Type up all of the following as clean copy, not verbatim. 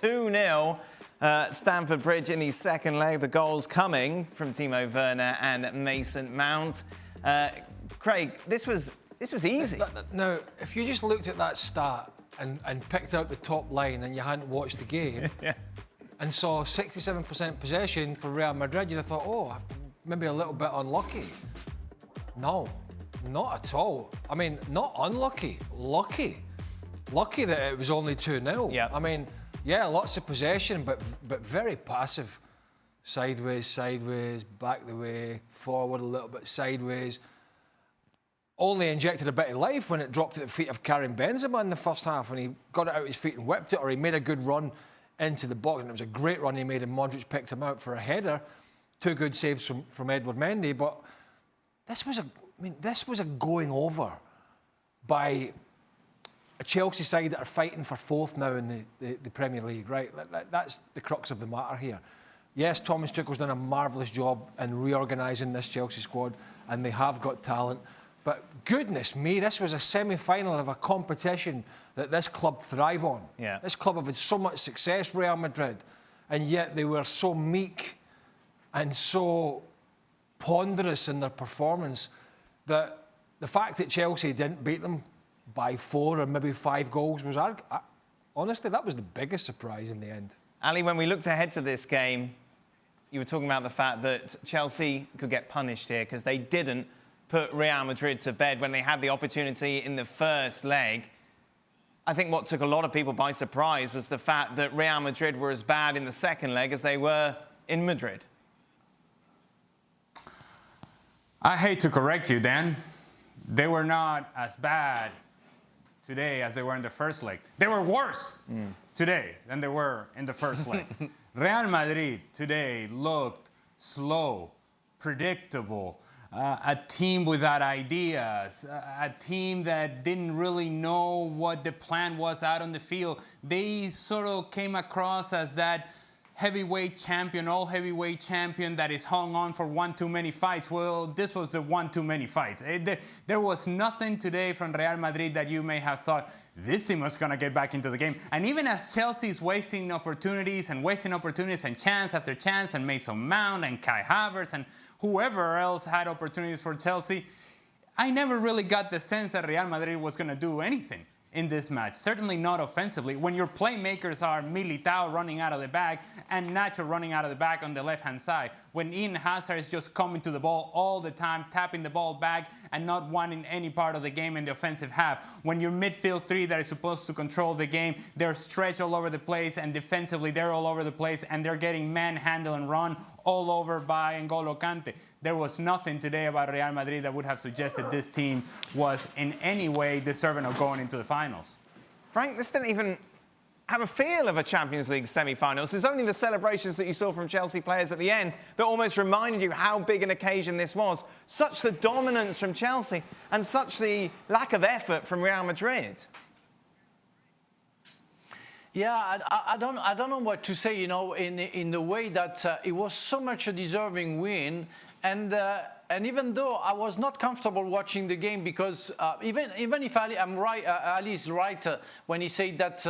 2-0 Stamford Bridge in the second leg. The goals coming from Timo Werner and Mason Mount. Craig, this was easy. Now, if you just looked at that stat and picked out the top line and you hadn't watched the game yeah. and saw 67% possession for Real Madrid, you'd have thought, oh, maybe a little bit unlucky. No, not at all. I mean, not unlucky, lucky. Lucky that it was only 2-0. Yeah. I mean, yeah, lots of possession, but very passive. Sideways, back the way, forward a little bit sideways. Only injected a bit of life when it dropped at the feet of Karim Benzema in the first half, when he got it out his feet and whipped it, or he made a good run into the box, and it was a great run he made, and Modric picked him out for a header. 2 good saves from Edward Mendy, but this was a going over by a Chelsea side that are fighting for 4th now in the Premier League, right? That's the crux of the matter here. Yes, Thomas Tuchel's done a marvellous job in reorganising this Chelsea squad, and they have got talent. But goodness me, this was a semi-final of a competition that this club thrive on. Yeah. This club have had so much success, Real Madrid, and yet they were so meek and so ponderous in their performance that the fact that Chelsea didn't beat them by 4 or maybe 5 goals was, honestly, that was the biggest surprise in the end. Ali, when we looked ahead to this game, you were talking about the fact that Chelsea could get punished here because they didn't put Real Madrid to bed when they had the opportunity in the first leg. I think what took a lot of people by surprise was the fact that Real Madrid were as bad in the second leg as they were in Madrid. I hate to correct you, Dan. They were not as bad today as they were in the first leg. They were worse today than they were in the first leg. Real Madrid today looked slow, predictable, a team without ideas, a team that didn't really know what the plan was out on the field. They sort of came across as that heavyweight champion, all heavyweight champion that is hung on for one too many fights. Well, this was the one too many fights. There was nothing today from Real Madrid that you may have thought, this team was going to get back into the game. And even as Chelsea's wasting opportunities and chance after chance, and Mason Mount and Kai Havertz and whoever else had opportunities for Chelsea, I never really got the sense that Real Madrid was going to do anything in this match, certainly not offensively. When your playmakers are Militao running out of the back and Nacho running out of the back on the left-hand side, when Eden Hazard is just coming to the ball all the time, tapping the ball back and not wanting any part of the game in the offensive half, when your midfield 3 that is supposed to control the game, they're stretched all over the place, and defensively they're all over the place, and they're getting manhandled and run all over by N'Golo Kante. There was nothing today about Real Madrid that would have suggested this team was in any way deserving of going into the finals. Frank, this didn't even have a feel of a Champions League semi-finals. It's only the celebrations that you saw from Chelsea players at the end that almost reminded you how big an occasion this was. Such the dominance from Chelsea and such the lack of effort from Real Madrid. Yeah, I don't know what to say, you know, in the way that it was so much a deserving win, and even though I was not comfortable watching the game, because even if I'm right, Ali is right when he said that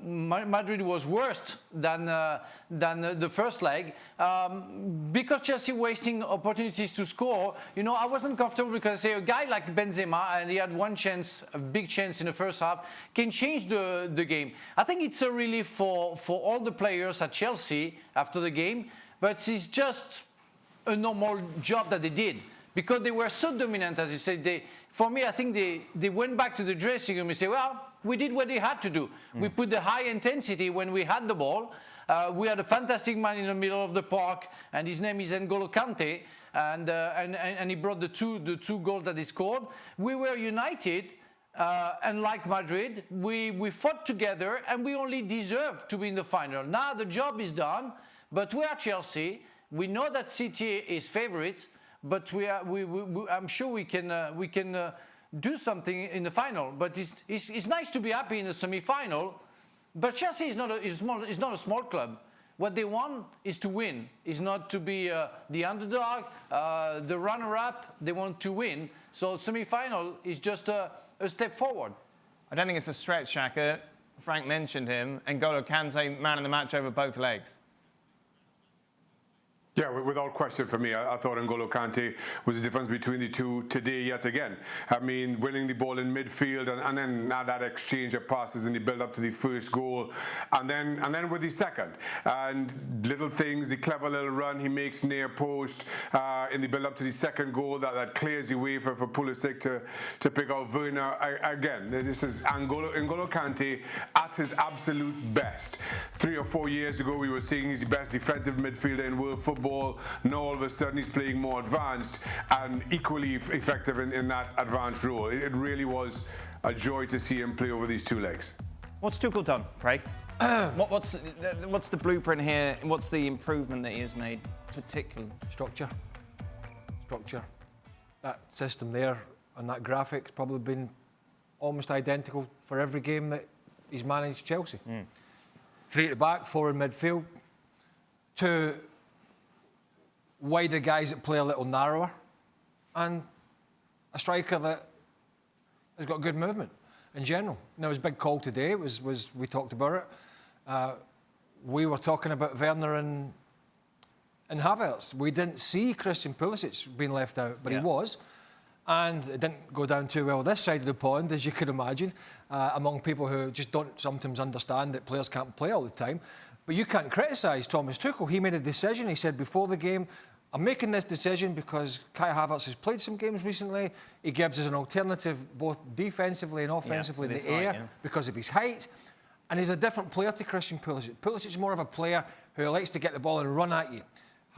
Madrid was worse than the first leg, because Chelsea wasting opportunities to score. You know, I wasn't comfortable because I say a guy like Benzema, and he had one chance, a big chance in the first half, can change the game. I think it's a relief for all the players at Chelsea after the game, but it's just a normal job that they did, because they were so dominant, as you said. For me, I think they went back to the dressing room and said, well, we did what they had to do. We put the high intensity when we had the ball. We had a fantastic man in the middle of the park, and his name is N'Golo Kante, and he brought the two goals that he scored. We were united, and like Madrid, we fought together, and we only deserved to be in the final. Now the job is done, but we are Chelsea. We know that City is favourite, but I'm sure we can do something in the final. But it's nice to be happy in the semi-final. But Chelsea is not a small club. What they want is to win. Is not to be the underdog, the runner-up. They want to win. So semi-final is just a step forward. I don't think it's a stretch, Shaka. Frank mentioned him, N'Golo Kante, man of the match over both legs. Yeah, without question for me, I thought N'Golo Kante was the difference between the two today yet again. I mean, winning the ball in midfield and then now that exchange of passes in the build-up to the first goal, and then with the second. And little things, the clever little run he makes near post in the build-up to the second goal that clears the way for Pulisic to pick out Werner. Again, this is N'Golo Kante at his absolute best. 3 or 4 years ago, we were saying he's the best defensive midfielder in world football. Now all of a sudden he's playing more advanced and equally effective in that advanced role. It really was a joy to see him play over these two legs. What's Tuchel done, Craig? What's the blueprint here? What's the improvement that he has made, particularly? Structure. That system there and that graphic's probably been almost identical for every game that he's managed Chelsea. 3 at the back, 4 in midfield, 2 wider guys that play a little narrower, and a striker that has got good movement in general. Now, his big call today was we talked about it. We were talking about Werner and Havertz. We didn't see Christian Pulisic being left out, but he was. And it didn't go down too well this side of the pond, as you could imagine, among people who just don't sometimes understand that players can't play all the time. But you can't criticise Thomas Tuchel. He made a decision. He said before the game, I'm making this decision because Kai Havertz has played some games recently. He gives us an alternative both defensively and offensively in the air because of his height. And he's a different player to Christian Pulisic. Pulisic is more of a player who likes to get the ball and run at you.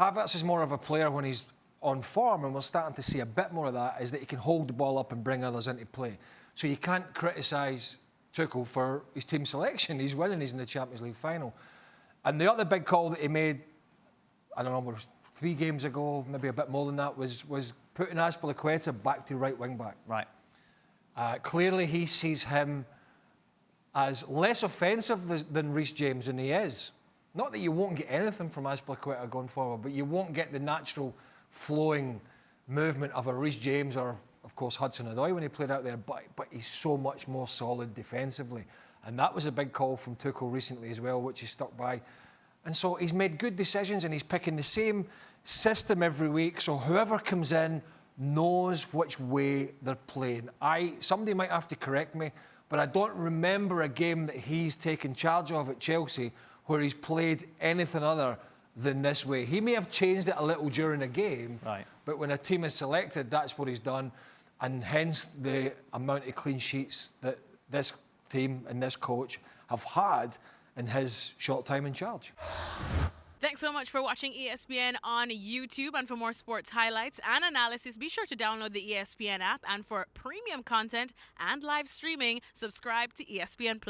Havertz is more of a player when he's on form, and we're starting to see a bit more of that, is that he can hold the ball up and bring others into play. So you can't criticise Tuchel for his team selection. He's winning, he's in the Champions League final. And the other big call that he made, I don't know, 3 games ago, maybe a bit more than that, was putting Azpilicueta back to right wing back. Right. Clearly, he sees him as less offensive than Reece James, and he is. Not that you won't get anything from Azpilicueta going forward, but you won't get the natural flowing movement of a Reece James or, of course, Hudson-Odoi when he played out there, but he's so much more solid defensively. And that was a big call from Tuchel recently as well, which he stuck by. And so he's made good decisions, and he's picking the same system every week, so whoever comes in knows which way they're playing. Somebody might have to correct me, but I don't remember a game that he's taken charge of at Chelsea where he's played anything other than this way. He may have changed it a little during a game, but when a team is selected, that's what he's done, and hence the amount of clean sheets that this team and this coach have had in his short time in charge. Thanks so much for watching ESPN on YouTube. And for more sports highlights and analysis, be sure to download the ESPN app. And for premium content and live streaming, subscribe to ESPN+.